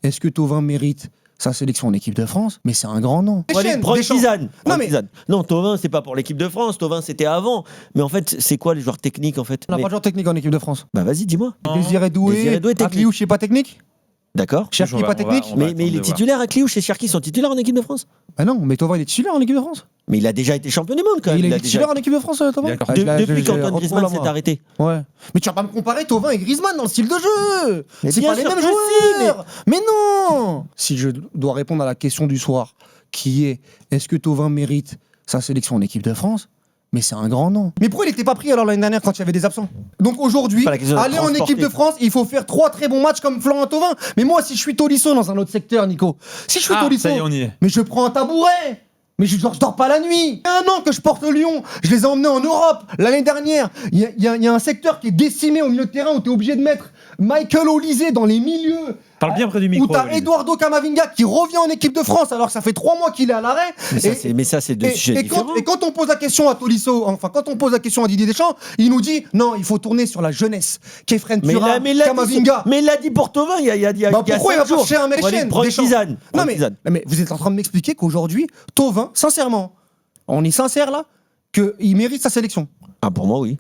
est-ce que Thauvin mérite sa sélection en équipe de France? Mais c'est un grand nom. Prends Zidane. Non, mais- Non, Thauvin, c'est pas pour l'équipe de France. Thauvin, c'était avant. Mais en fait, c'est quoi les joueurs techniques en fait? On n'a pas de joueur technique en équipe de France. Bah vas-y, dis-moi. Désiré Doué, technique. Akliouche, c'est pas technique? D'accord. Cherki, On va- pas on va- technique? on va Mais il est attendre de titulaire à Cliouche et Cherki sont titulaires en équipe de France. Bah non, mais Thauvin il est titulaire en équipe de France. Mais il a déjà été champion du monde quand même. Il est déjà- titulaire en équipe de France, Thauvin. D'accord. Ah, je la- Depuis je- qu'Antoine retrouve Griezmann la s'est voix. arrêté. Ouais. Mais tu vas pas me comparer Thauvin et Griezmann dans le style de jeu. Mais C'est bien pas les sûr mêmes que si, joueurs. Mais non. Si je dois répondre à la question du soir, qui est-ce que Thauvin mérite sa sélection en équipe de France? Mais c'est un grand nom. Mais pourquoi il n'était pas pris alors l'année dernière quand il y avait des absents? Donc aujourd'hui, Pas la question de aller en transporter. équipe de France, il faut faire 3 très bons matchs comme Florent Thauvin. Mais moi, si je suis Tolisso dans un autre secteur, Nico, si je suis Tolisso, ça y est, on y est. mais je prends un tabouret. Mais je dors pas la nuit. Il y a un an que je porte Lyon. Je les ai emmenés en Europe. L'année dernière, il y a un secteur qui est décimé au milieu de terrain où tu es obligé de mettre Michael Olysée dans les milieux. Parle bien près du Où micro. t'as Walid. Eduardo Camavinga qui revient en équipe de France alors que ça fait 3 mois qu'il est à l'arrêt. Mais ça, c'est deux sujets différents. Quand on pose la question à Tolisso, enfin quand on pose la question à Didier Deschamps, il nous dit non, il faut tourner sur la jeunesse. Kefren Turam, Camavinga. Mais il l'a dit pour Thauvin il y a Bah pourquoi il va 5 jours. chercher un mec Walid, chaîne prends Deschamps. Zidane. Non Prends mais, Zidane. mais vous êtes en train de m'expliquer qu'aujourd'hui, Thauvin, sincèrement, on est sincère là, qu'il mérite sa sélection. Ah, pour moi, oui.